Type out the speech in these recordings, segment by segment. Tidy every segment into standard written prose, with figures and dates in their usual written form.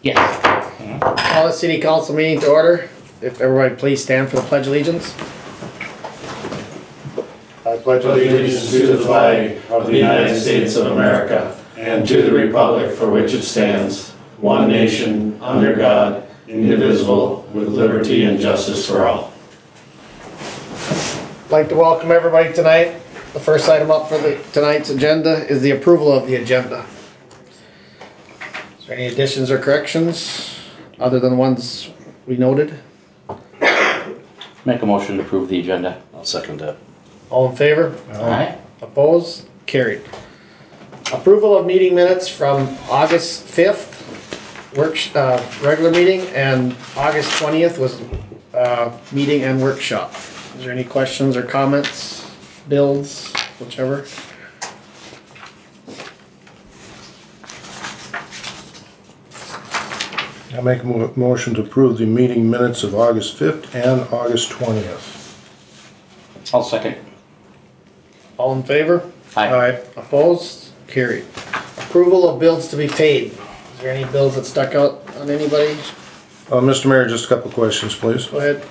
Yes. Call the city council meeting to order. If everybody please stand for the pledge of allegiance. I pledge allegiance to the flag of the United States of America and to the republic for which it stands, one nation, under God, indivisible, with liberty and justice for all. I'd like to welcome everybody tonight. The first item up for tonight's agenda is the approval of the agenda. Is there any additions or corrections other than the ones we noted? Make a motion to approve the agenda. I'll second that. All in favor? Aye. Opposed? Carried. Approval of meeting minutes from August 5th, regular meeting, and August 20th was meeting and workshop. Is there any questions or comments, bills, whichever? I make a motion to approve the meeting minutes of August 5th and August 20th. I'll second. All in favor? Aye. Opposed? Carried. Approval of bills to be paid. Is there any bills that stuck out on anybody? Mr. Mayor, just a couple of questions, please. Go ahead.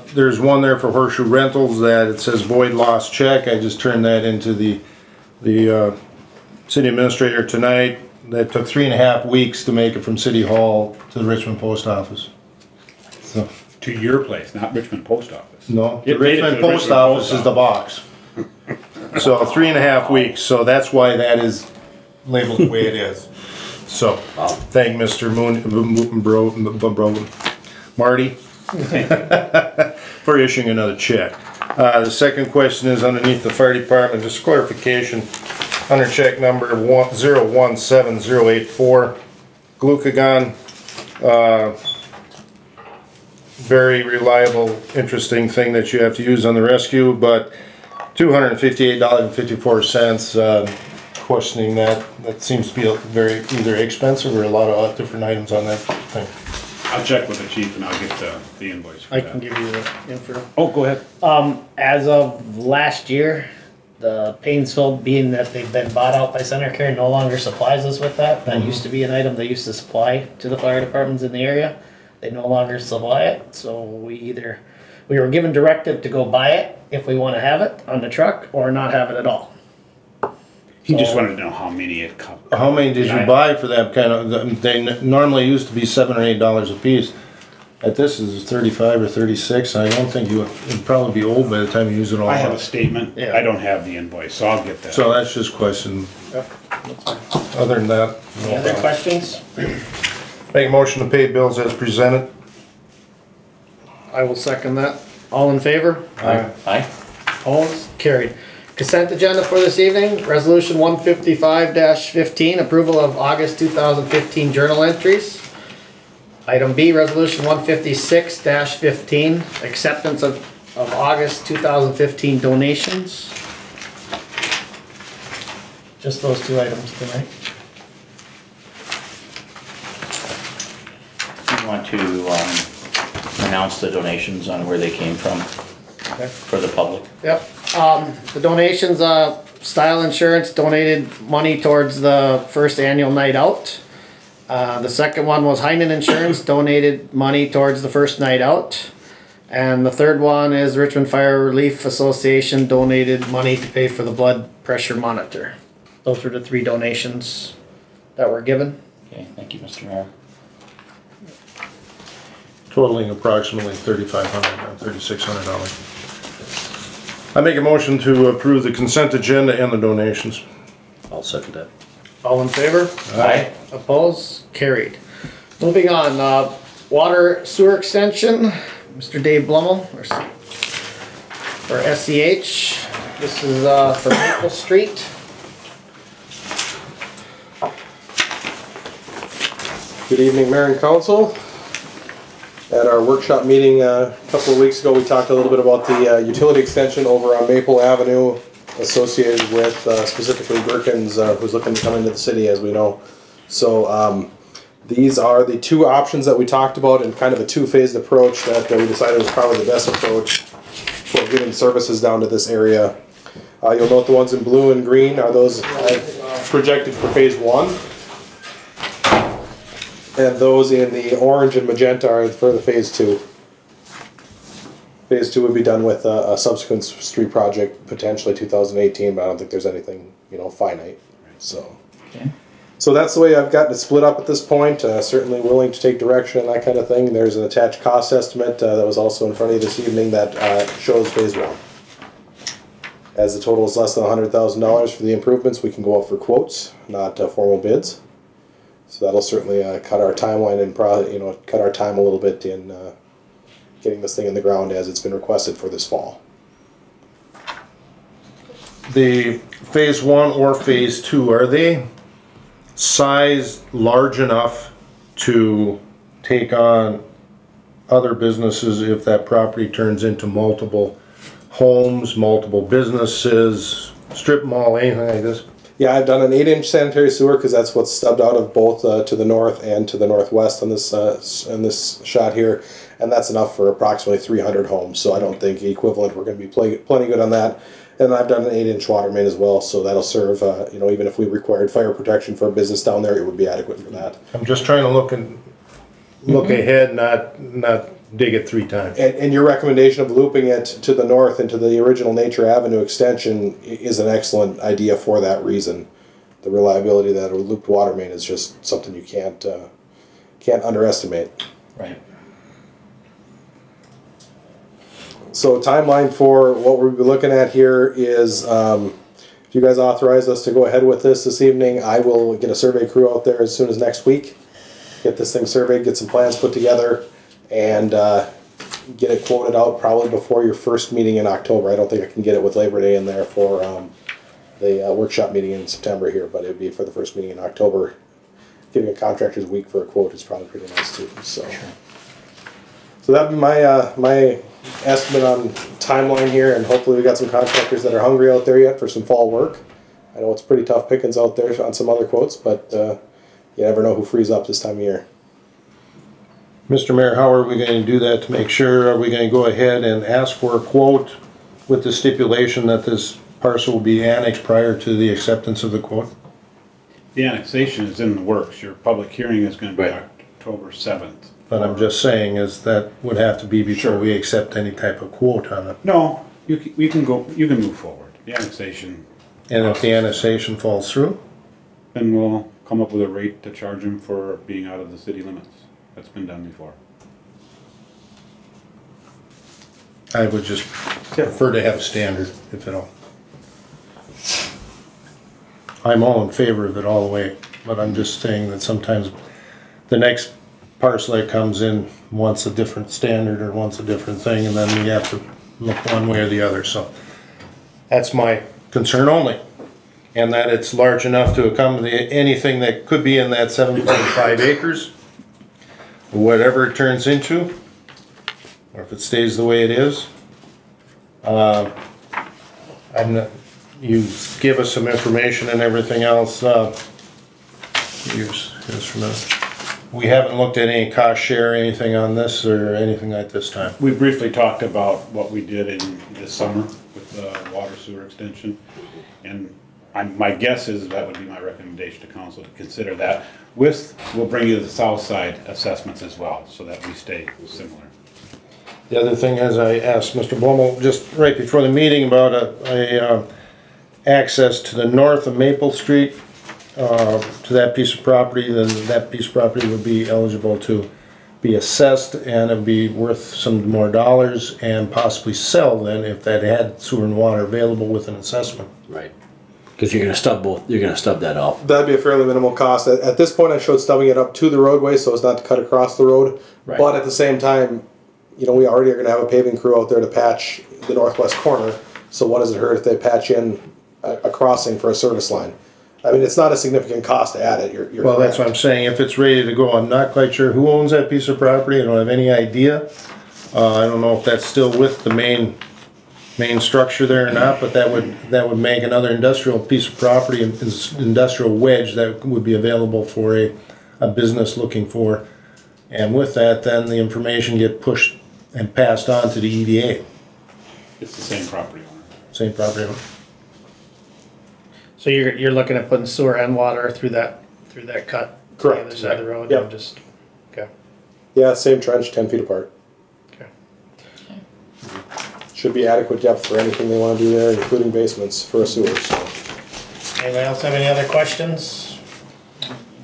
There's one there for Horseshoe Rentals that it says void lost check. I just turned that into the city administrator tonight. That took 3.5 weeks to make it from City Hall to the Richmond Post Office. So, To your place, not Richmond Post Office. no, the It made it to Richmond the Post Richmond Office Post is the box. So 3.5 weeks, so that's why that is labeled the way it is. So, thank Mr. Marty for issuing another check. The second question is underneath the fire department, just clarification. Under check number 017084, glucagon, very reliable, interesting thing that you have to use on the rescue, but $258.54, questioning that. That seems to be very either expensive or a lot of different items on that thing. I'll check with the chief and I'll get the invoice for I that. can give you the info. Oh, go ahead. As of last year, the Painesville, being that they've been bought out by Center Care, no longer supplies us with that. That used to be an item they used to supply to the fire departments in the area. They no longer supply it, so we were given directive to go buy it if we want to have it on the truck or not have it at all. He just wanted to know how many it covered. How many did you buy for that kind of, they normally used to be $7 or $8 a piece. At this is 35 or 36, I don't think it'd probably be old by the time you use it all I have a up. statement. Yeah. I don't have the invoice, so I'll get that. So that's just question. Yep. Other than that, no Any other problem. questions? Make a motion to pay bills as presented. I will second that. All in favor? Aye. Aye. Opposed? Carried. Consent agenda for this evening, resolution 155-15, approval of August 2015 journal entries. Item B, resolution 156-15, acceptance of August 2015 donations. Just those two items tonight. You want to announce the donations on where they came from for the public? Yep. The donations, Style Insurance donated money towards the first annual night out. The second one was Hyman Insurance donated money towards the first night out. And the third one is Richmond Fire Relief Association donated money to pay for the blood pressure monitor. Those were the three donations that were given. Okay, thank you, Mr. Mayor. Totaling approximately $3,500 or $3,600. I make a motion to approve the consent agenda and the donations. I'll second that. All in favor? Aye. Opposed? Carried. Moving on, water sewer extension, Mr. Dave Blummel, or SCH. This is for Maple Street. Good evening, Mayor and Council. At our workshop meeting a couple of weeks ago, we talked a little bit about the utility extension over on Maple Avenue associated with specifically Gherkins, who's looking to come into the city, as we know. So these are the two options that we talked about in kind of a two-phased approach that we decided was probably the best approach for getting services down to this area. You'll note the ones in blue and green are those projected for phase one. And those in the orange and magenta are for the phase 2. Phase 2 would be done with a subsequent street project, potentially 2018, but I don't think there's anything, finite. So, Okay. so that's the way I've gotten it split up at this point. Certainly willing to take direction and that kind of thing. There's an attached cost estimate that was also in front of you this evening that shows phase 1. As the total is less than $100,000 for the improvements, we can go out for quotes, not formal bids. So that'll certainly cut our timeline and probably, cut our time a little bit in getting this thing in the ground as it's been requested for this fall. The phase 1 or phase 2, are they sized large enough to take on other businesses if that property turns into multiple homes, multiple businesses, strip mall, anything like this? Yeah, I've done an 8-inch sanitary sewer because that's what's stubbed out of both to the north and to the northwest on this in this shot here, and that's enough for approximately 300 homes. So I don't think equivalent. We're going to be plenty good on that. And I've done an 8-inch water main as well, so that'll serve. Even if we required fire protection for a business down there, it would be adequate for that. I'm just trying to look ahead, not dig it 3 times. And your recommendation of looping it to the north into the original Nature Avenue extension is an excellent idea for that reason. The reliability of that looped water main is just something you can't underestimate. Right. So timeline for what we'll be looking at here is, if you guys authorize us to go ahead with this evening, I will get a survey crew out there as soon as next week. Get this thing surveyed, get some plans put together, and get it quoted out probably before your first meeting in October. I don't think I can get it with Labor Day in there for the workshop meeting in September here, but it would be for the first meeting in October. Giving a contractor's a week for a quote is probably pretty nice too. So that'd be my estimate on timeline here, and hopefully we got some contractors that are hungry out there yet for some fall work. I know it's pretty tough pickings out there on some other quotes, but you never know who frees up this time of year. Mr. Mayor, how are we going to do that to make sure? Are we going to go ahead and ask for a quote with the stipulation that this parcel will be annexed prior to the acceptance of the quote? The annexation is in the works. Your public hearing is going to be Right. October 7th. But I'm just saying is that would have to be before Sure. we accept any type of quote on it. No, you can move forward. The annexation, And if the annexation falls through, then we'll come up with a rate to charge them for being out of the city limits. That's been done before. I would just prefer to have a standard, if at all. I'm all in favor of it all the way, but I'm just saying that sometimes the next parcel that comes in wants a different standard or wants a different thing, and then we have to look one way or the other, so. That's my concern only. And that it's large enough to accommodate anything that could be in that 7.5 acres. Whatever it turns into, or if it stays the way it is. You give us some information and everything else. Here's from we haven't looked at any cost share or anything on this or anything like this time. We briefly talked about what we did in this summer with the water sewer extension, and my guess is that would be my recommendation to council to consider that. We'll bring you the south side assessments as well, so that we stay similar. The other thing is I asked Mr. Blumel just right before the meeting about a access to the north of Maple Street to that piece of property. Then that piece of property would be eligible to be assessed, and it would be worth some more dollars and possibly sell then if that had sewer and water available with an assessment. Right. Because you're gonna stub both. You're gonna stub that off. That'd be a fairly minimal cost. At this point, I showed stubbing it up to the roadway so as not to cut across the road. Right. But at the same time, we already are going to have a paving crew out there to patch the northwest corner. So what does it hurt if they patch in a crossing for a service line? I mean, it's not a significant cost to add it. You're Well, that's correct. what I'm saying. If it's ready to go, I'm not quite sure who owns that piece of property. I don't have any idea. I don't know if that's still with the main structure there or not, but that would make another industrial piece of property, an industrial wedge that would be available for a business looking for. And with that, then the information get pushed and passed on to the EDA. It's the same property owner. Same property owner. So you're looking at putting sewer and water through that cut? Correct. On the other side of the road? Yep. and just Yeah, same trench, 10 feet apart. Okay. Should be adequate depth for anything they want to do there, including basements for a sewer, so. Anybody else have any other questions?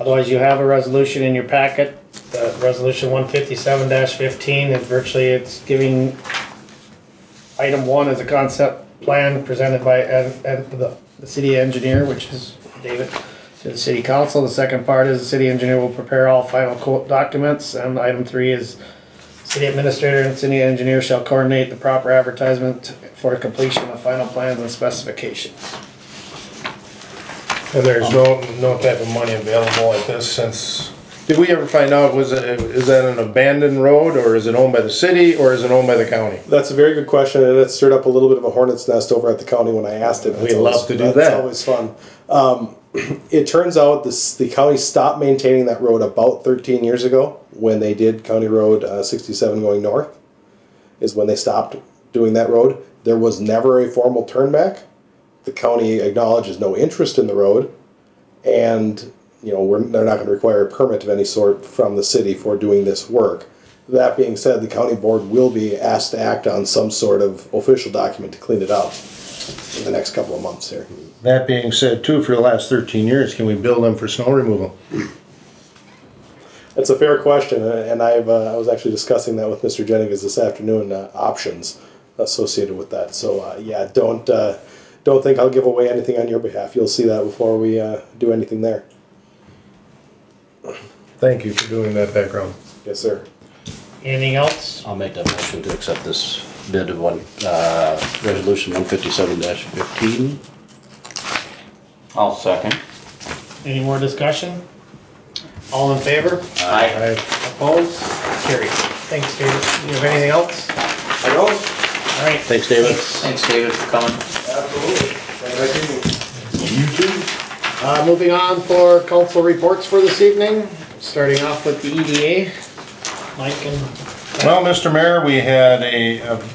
Otherwise, you have a resolution in your packet. Resolution 157-15 is virtually, it's giving item 1 as a concept plan presented by the city engineer, which is David, to the city council. The second part is the city engineer will prepare all final documents, and item 3 is city administrator and city engineer shall coordinate the proper advertisement for completion of final plans and specifications. And there's no type of money available like this since, did we ever find out, is that an abandoned road, or is it owned by the city, or is it owned by the county? That's a very good question, and it stirred up a little bit of a hornet's nest over at the county when I asked it. We'd love to do that. That's always fun. It turns out the county stopped maintaining that road about 13 years ago when they did County Road 67 going north, is when they stopped doing that road. There was never a formal turnback. The county acknowledges no interest in the road, and you know they're not going to require a permit of any sort from the city for doing this work. That being said, the county board will be asked to act on some sort of official document to clean it up in the next couple of months here. That being said, too, for the last 13 years, can we bill them for snow removal? That's a fair question, and I was actually discussing that with Mr. Jennings this afternoon, options associated with that. So yeah, don't think I'll give away anything on your behalf. You'll see that before we do anything there. Thank you for doing that background. Yes, sir. Anything else? I'll make that motion to accept this bid of resolution 157-15. I'll second. Any more discussion? All in favor? Aye. Opposed? Carried. Thanks, David. You have anything else? I don't. All right. Thanks, David. Thanks, David, for coming. Absolutely. Moving on for council reports for this evening, starting off with the EDA. Mike and... Well, Mr. Mayor, we had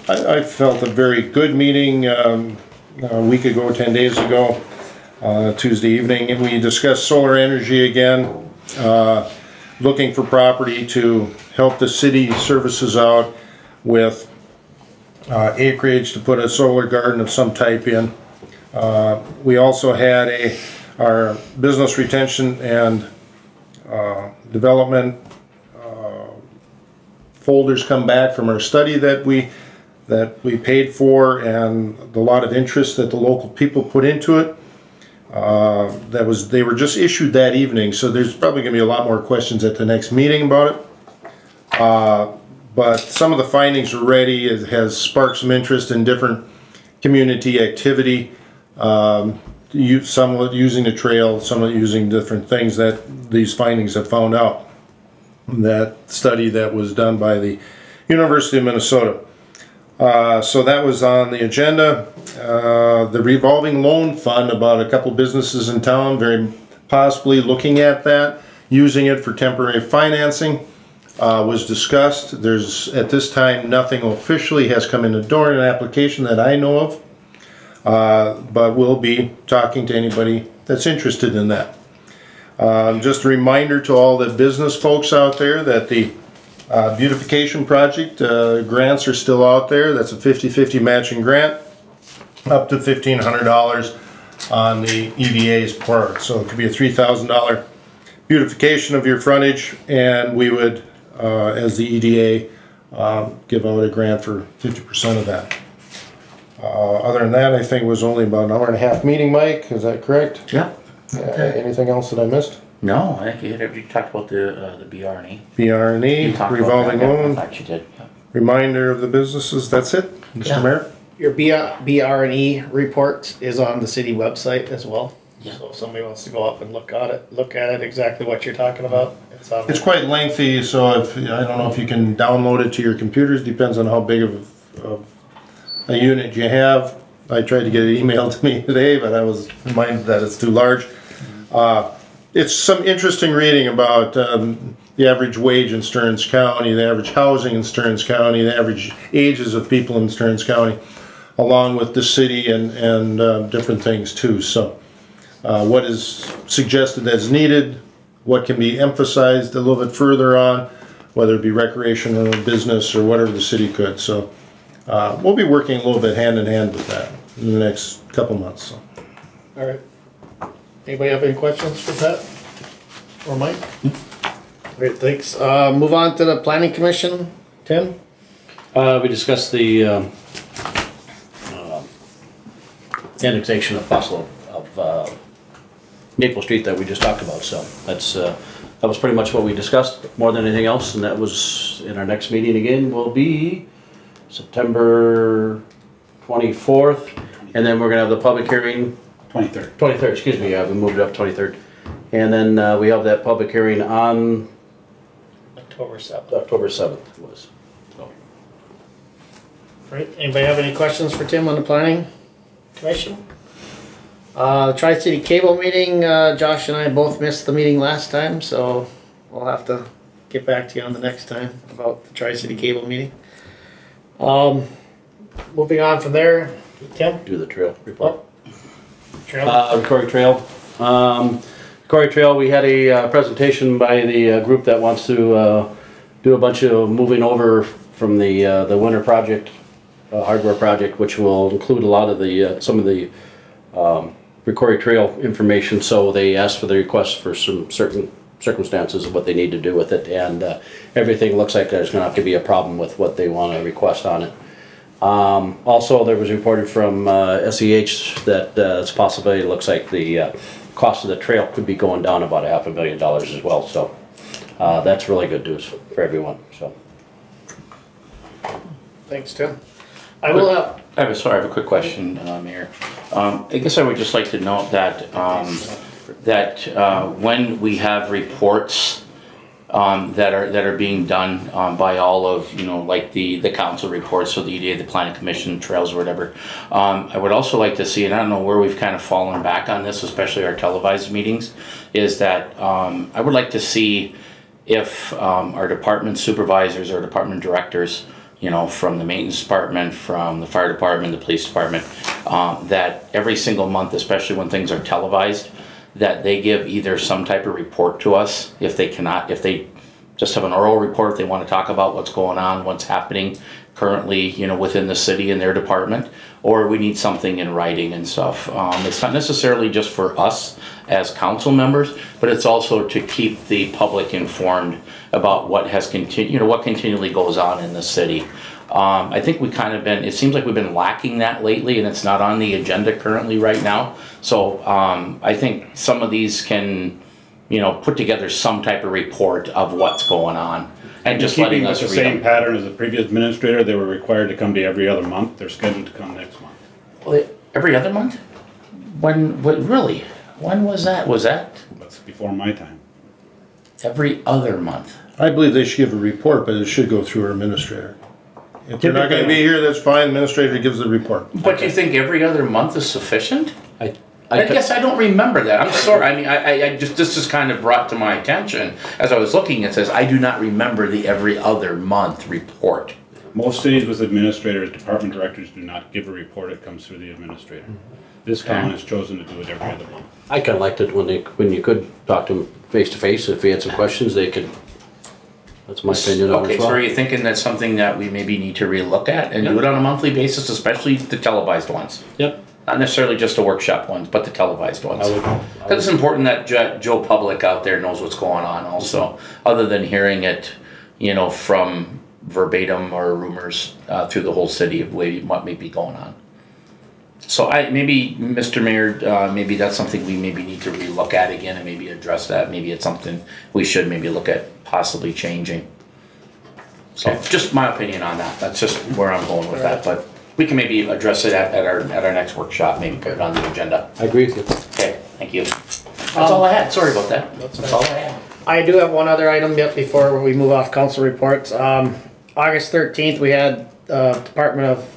I felt a very good meeting a week ago, 10 days ago, Tuesday evening, and we discussed solar energy again, looking for property to help the city services out with acreage to put a solar garden of some type in. We also had our business retention and development folders come back from our study that we paid for, and the lot of interest that the local people put into it. They were just issued that evening, so there's probably going to be a lot more questions at the next meeting about it. But some of the findings are ready. It has sparked some interest in different community activity. Some using the trail, some using different things that these findings have found out. That study that was done by the University of Minnesota. So that was on the agenda. The revolving loan fund, about a couple businesses in town very possibly looking at that, using it for temporary financing, was discussed. There's at this time nothing officially has come in the door in an application that I know of, but we'll be talking to anybody that's interested in that. Just a reminder to all the business folks out there that the beautification project grants are still out there. That's a 50-50 matching grant, up to $1,500 on the EDA's part. So it could be a $3,000 beautification of your frontage, and we would, as the EDA, give out a grant for 50% of that. Other than that, I think it was only about an hour-and-a-half meeting, Mike. Is that correct? Yeah. Anything else that I missed? No, I think you talked about the BR&E. BR&E, revolving loan, I thought you did. Yeah. reminder of the businesses. That's it, Mr. Mayor? Your BR&E report is on the city website as well. Yeah. So if somebody wants to go up and look at it exactly what you're talking about. It's quite lengthy, so I don't know if you can download it to your computers. Depends on how big of a unit you have. I tried to get it emailed to me today, but I was reminded that it's too large. It's some interesting reading about the average wage in Stearns County, the average housing in Stearns County, the average ages of people in Stearns County, along with the city and different things too. So what is suggested as needed, what can be emphasized a little bit further on, whether it be recreation or business or whatever the city could. So we'll be working a little bit hand in hand with that in the next couple months. So. All right. Anybody have any questions for Pat or Mike? Great, thanks. Move on to the planning commission. Tim? We discussed the annexation of parcel of Maple Street that we just talked about, so that was pretty much what we discussed more than anything else, and that was in our next meeting again will be September 24th, and then we're gonna have the public hearing 23rd, excuse me, we moved it up 23rd, and then we have that public hearing on October 7th. October 7th was. So. Right, anybody have any questions for Tim on the planning commission? The Tri-City Cable meeting, Josh and I both missed the meeting last time, so we'll have to get back to you on the next time about the Tri-City Cable meeting. Moving on from there, Tim? Do the trail report. Trail? Corey Trail. Corey Trail, we had a presentation by the group that wants to do a bunch of moving over from the winter project, hardware project, which will include a lot of the some of the Corey Trail information. So they asked for the request for some certain circumstances of what they need to do with it, and everything looks like there's going to have to be a problem with what they want to request on it. Also, there was reported from SEH that it's a possibility. It looks like the cost of the trail could be going down about $500,000 as well. So that's really good news for everyone. So Thanks, Tim. I will have. I have a quick question, Mayor. I guess I would just like to note that when we have reports that are being done by all of, like the council reports, so the EDA, the planning commission, trails, or whatever, I would also like to see, and I don't know where we've kind of fallen back on this, especially our televised meetings, is that I would like to see if our department supervisors or department directors, from the maintenance department, from the fire department, the police department, that every single month, especially when things are televised, that they give either some type of report to us if they just have an oral report, if they want to talk about what's going on, what's happening currently, within the city and their department, or we need something in writing and stuff. It's not necessarily just for us as council members, but it's also to keep the public informed about what has what continually goes on in the city. I think it seems like we've been lacking that lately, and it's not on the agenda currently right now. So I think some of these can, put together some type of report of what's going on. And just letting us read the same them. pattern as the previous administrator, they were required to come to every other month. They're scheduled to come next month. Well, every other month? Really? When was that? That's before my time. Every other month? I believe they should give a report, but it should go through our administrator. If they're not going to be here, that's fine. Administrator gives the report. But you think every other month is sufficient? I guess I don't remember that. I'm sorry. I mean, I just, this is kind of brought to my attention as I was looking. It says I do not remember the every other month report. Most cities with administrators, department directors do not give a report. It comes through the administrator. This town has chosen to do it every other month. I kind of liked it when you could talk to them face to face. If you had some questions, they could. That's my opinion on it Okay, as well. so are you thinking that's something that we maybe need to relook at and do it on a monthly basis, especially the televised ones? Yep. Not necessarily just the workshop ones, but the televised ones. Because it's important that Joe Public out there knows what's going on also, other than hearing it, from verbatim or rumors through the whole city of what may be going on. So maybe, Mr. Mayor, maybe that's something we maybe need to relook at again and maybe address that. Maybe it's something we should maybe look at possibly changing. So just my opinion on that. That's just where I'm going with that, but we can maybe address it at our next workshop, maybe put it on the agenda. I agree with you. Okay, thank you. That's all I had. Sorry about that. That's all I had. I do have one other item yet before we move off council reports. August 13th, we had Department of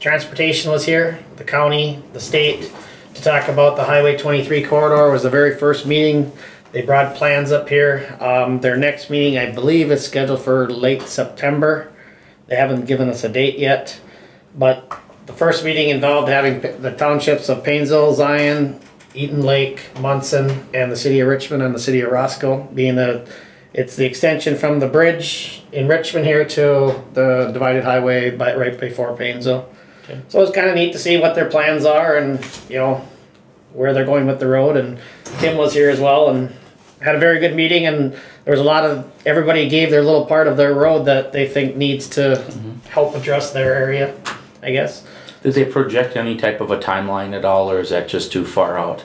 Transportation was here, the county, the state, to talk about the Highway 23 corridor. It was the very first meeting. They brought plans up here. Their next meeting, I believe, is scheduled for late September. They haven't given us a date yet, but the first meeting involved having the townships of Painesville, Zion, Eaton Lake, Munson, and the city of Richmond and the city of Roscoe, being that It's the extension from the bridge in Richmond here to the divided highway right before Painesville. Okay. So it's kind of neat to see what their plans are and, you know, where they're going with the road. And Tim was here as well and had a very good meeting, and there was a lot of, everybody gave their little part of their road that they think needs to help address their area, I guess. Did they project any type of a timeline at all, or is that just too far out?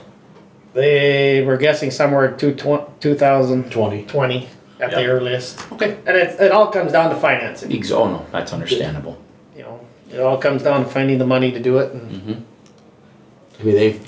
They were guessing somewhere to 2020 20. at the Yeah. earliest. Okay. And it all comes down to financing. Oh no, that's understandable. You know, it all comes down to finding the money to do it. And I mean,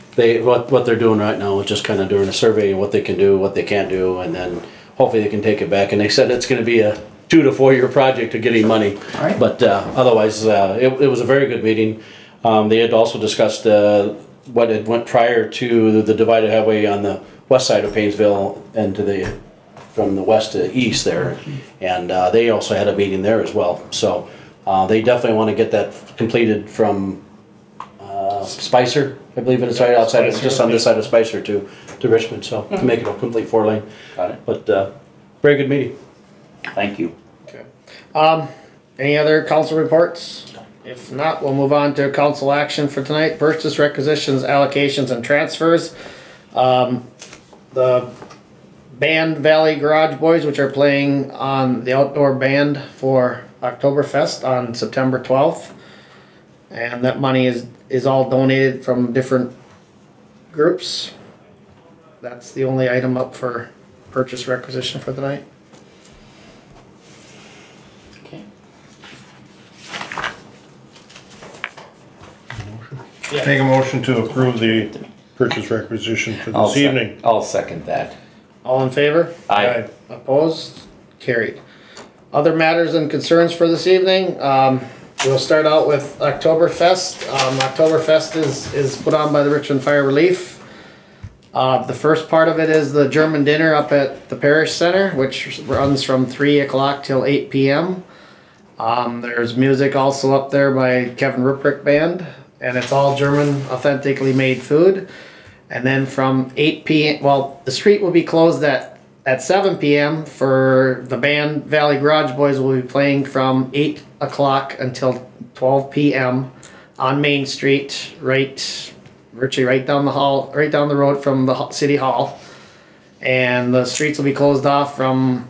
what they're doing right now is just kind of doing a survey of what they can do, what they can't do, and then hopefully they can take it back. And they said it's going to be a 2 to 4 year project to getting money. Alright. But otherwise, it was a very good meeting. They had also discussed what had went prior to the divided highway on the west side of Painesville and from the west to east there, and they also had a meeting there as well. So they definitely want to get that completed from Spicer, I believe it's right outside, it's just on this side of Spicer to Richmond, so to make it a complete 4-lane. Got it. But very good meeting. Thank you. okay. Any other council reports? If not, we'll move on to council action for tonight. Purchase requisitions, allocations, and transfers. The band Valley Garage Boys, which are playing on the outdoor band for Oktoberfest on September 12th. And that money is all donated from different groups. That's the only item up for purchase requisition for tonight. Okay. Make a motion to approve the purchase requisition for this evening. I'll second that. All in favor? Aye. Opposed? Carried. Other matters and concerns for this evening. We'll start out with Oktoberfest. Oktoberfest is put on by the Richmond Fire Relief. The first part of it is the German dinner up at the Parish Center, which runs from 3 o'clock till 8 p.m. There's music also up there by Kevin Ruprecht Band, and it's all German, authentically made food. And then from 8 p.m., well, the street will be closed at 7 p.m. for the band Valley Garage Boys will be playing from 8 o'clock until 12 p.m. on Main Street, virtually right down the hall, right down the road from the City Hall. And the streets will be closed off from,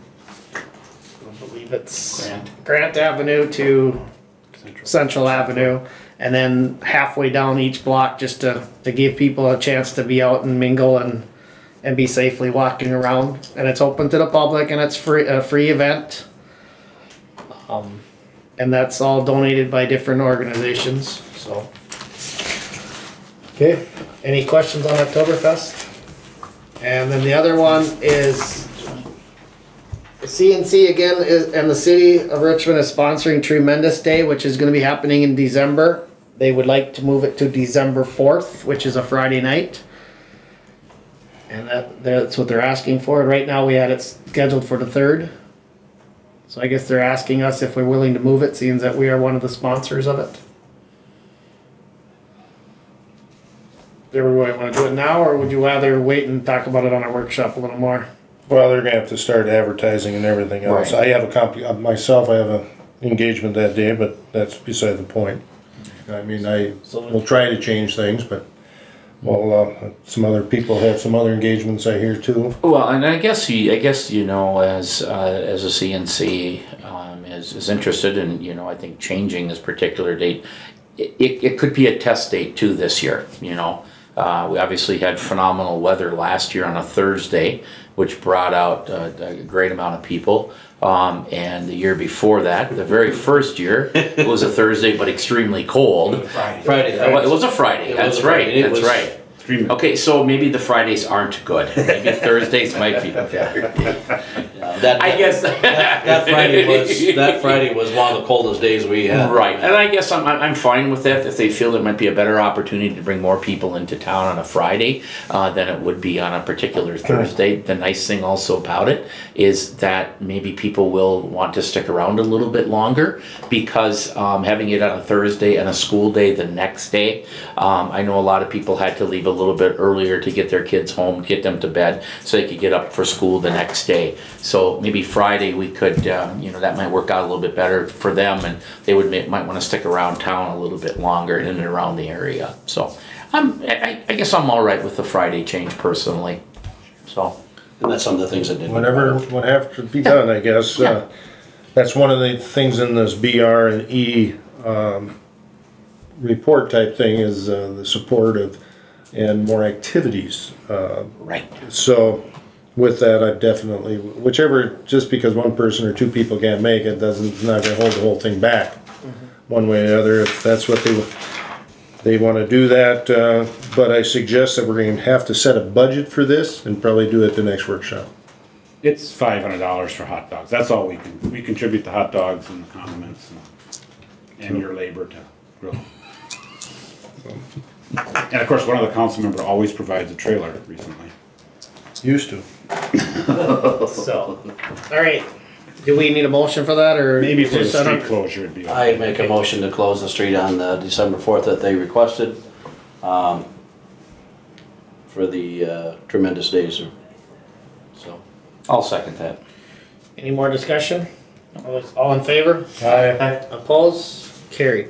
I believe it's Grant Avenue to Central Avenue, and then halfway down each block just to give people a chance to be out and mingle and be safely walking around. And it's open to the public, and it's a free event. And that's all donated by different organizations. So, okay. Any questions on Oktoberfest? And then the other one is CNC again, and the city of Richmond is sponsoring Tremendous Day, which is going to be happening in December. They would like to move it to December 4th, which is a Friday night. And that's what they're asking for. Right now we had it scheduled for the 3rd. So I guess they're asking us if we're willing to move it, seeing that we are one of the sponsors of it. Do everybody want to do it now, or would you rather wait and talk about it on our workshop a little more? Well, they're gonna have to start advertising and everything else. Right. I have a copy of myself, I have an engagement that day, but that's beside the point. I mean, I will try to change things, but, well, some other people have some other engagements I hear too. Well, and I guess you know, as a CNC is interested in, you know, I think changing this particular date, it could be a test date too this year. You know, we obviously had phenomenal weather last year on a Thursday, which brought out a great amount of people. And the year before that, the very first year, it was a Thursday but extremely cold. Friday. It was a Friday. That's right. That's right. Okay, so maybe the Fridays aren't good. Maybe Thursdays might be better. I guess that Friday was one of the coldest days we had. Right, and I guess I'm fine with that. If they feel there might be a better opportunity to bring more people into town on a Friday than it would be on a particular Thursday. The nice thing also about it is that maybe people will want to stick around a little bit longer, because having it on a Thursday and a school day the next day, I know a lot of people had to leave a little bit earlier to get their kids home, get them to bed, so they could get up for school the next day. So So maybe Friday we could, you know, that might work out a little bit better for them, and they might want to stick around town a little bit longer in and around the area. So I guess I'm all right with the Friday change personally. So. And that's some of the things that did. Whatever would have to be done, I guess. Yeah. That's one of the things in this BR and E report type thing is the support of and more activities. Right. So with that, I've definitely, whichever, just because one person or two people can't make it, it's not going to hold the whole thing back one way or the other. If that's what they want to do that, but I suggest that we're going to have to set a budget for this and probably do it the next workshop. It's $500 for hot dogs. That's all we contribute the hot dogs and the condiments and your labor to grill. And of course, one of the council members always provides a trailer recently. Used to. So, all right. Do we need a motion for that, or Maybe for the just set street up- closure it'd be I okay. make a motion to close the street on December 4th that they requested for the tremendous days. So, I'll second that. Any more discussion? All in favor? Aye. Opposed? Carried.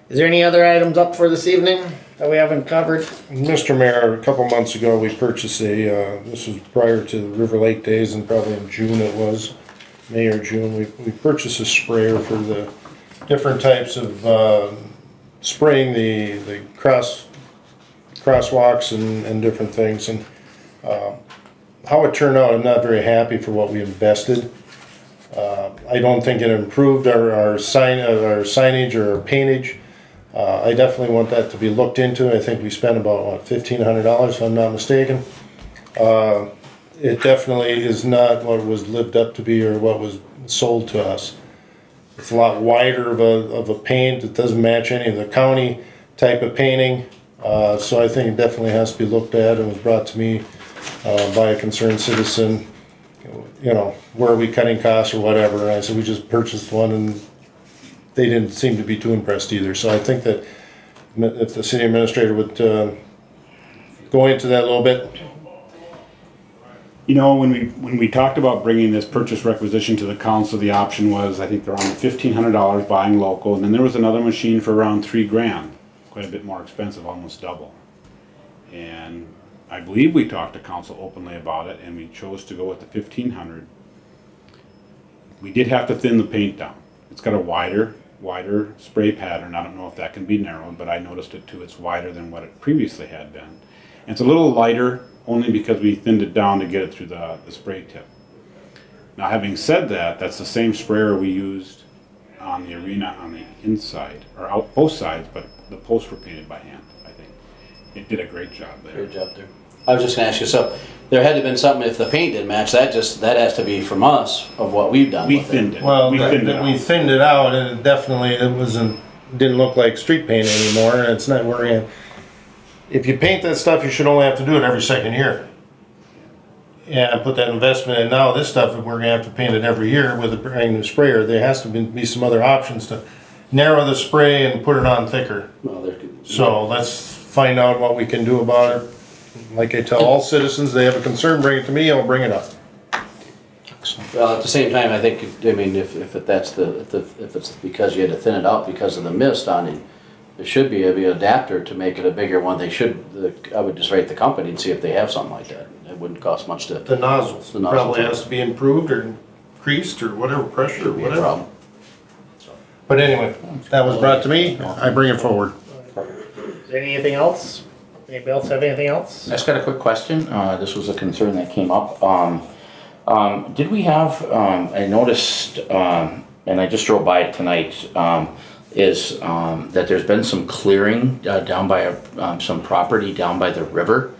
Is there any other items up for this evening that we haven't covered? Mr. Mayor, a couple months ago, we purchased this was prior to the River Lake days, and probably in June it was, May or June, we purchased a sprayer for the different types of spraying the crosswalks and different things. And how it turned out, I'm not very happy for what we invested. I don't think it improved our signage or our paintage. I definitely want that to be looked into. I think we spent about, what, $1,500 if I'm not mistaken. It definitely is not what was lived up to be or what was sold to us. It's a lot wider of a paint. It doesn't match any of the county type of painting. So I think it definitely has to be looked at. It was brought to me by a concerned citizen. You know, where are we cutting costs or whatever? And I said, we just purchased one, and they didn't seem to be too impressed either. So I think that if the city administrator would go into that a little bit. You know, when we talked about bringing this purchase requisition to the council, the option was, I think, around $1,500 buying local, and then there was another machine for around $3,000, quite a bit more expensive, almost double. And I believe we talked to council openly about it, and we chose to go with the $1,500. We did have to thin the paint down. It's got a wider spray pattern. I don't know if that can be narrowed, but I noticed it too. It's wider than what it previously had been. And it's a little lighter only because we thinned it down to get it through the spray tip. Now, having said that, that's the same sprayer we used on the arena on the inside, or out both sides, but the posts were painted by hand, I think. It did a great job there. great job there. I was just gonna ask you, so there had to have been something, if the paint didn't match, that has to be from us of what we've done We with it. thinned it. Well, we thinned it out. we thinned it out, and it definitely didn't look like street paint anymore. And it's not worrying. If you paint that stuff, you should only have to do it every second year. And put that investment in now. This stuff, we're gonna have to paint it every year with a brand new sprayer. There has to be some other options to narrow the spray and put it on thicker. Well, So let's find out what we can do about it. Like I tell all citizens, they have a concern, bring it to me, I'll bring it up. well, at the same time, I think, I mean, if it's because you had to thin it out because of the mist on it, there should be an adapter to make it a bigger one. I would just rate the company and see if they have something like that. It wouldn't cost much to. The nozzles The nozzles, probably yeah. has to be improved or increased or whatever, pressure or be a whatever. problem. But anyway, that was brought to me, I bring it forward. Is there anything else? Anybody else have anything else? I just got a quick question. This was a concern that came up. Did we have, I noticed, and I just drove by it tonight, is that there's been some clearing down by some property down by the river.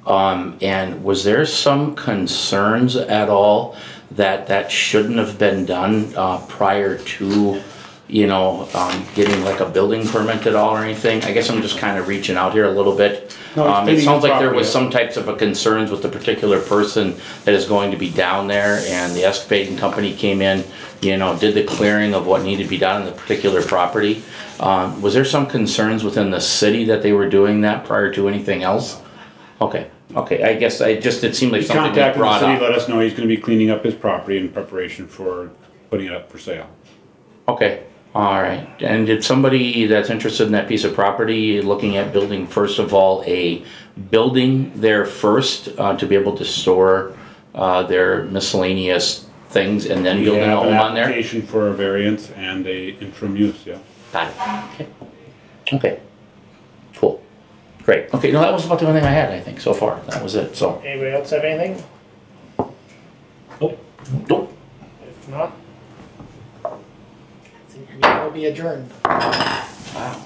And was there some concerns at all that shouldn't have been done prior to, you know, getting like a building permit at all or anything? I guess I'm just kind of reaching out here a little bit. No, it's It cleaning sounds the like there property was up. some types of a concerns with the particular person that is going to be down there, and the excavating company came in, you know, did the clearing of what needed to be done on the particular property. Was there some concerns within the city that they were doing that prior to anything else? Okay. Okay, I guess it seemed like He something was contacted the brought city, up. let us know he's gonna be cleaning up his property in preparation for putting it up for sale. Okay, all right. And did somebody that's interested in that piece of property looking at building, first of all, a building there first to be able to store their miscellaneous things and then building a We have home an on there? application for a variance and a interim use, yeah. Got it. Okay. Okay. Cool. Great. Okay, no, that was about the only thing I had, I think, so far. That was it, so. Anybody else have anything? Nope. If not, I think we will be adjourned. Wow.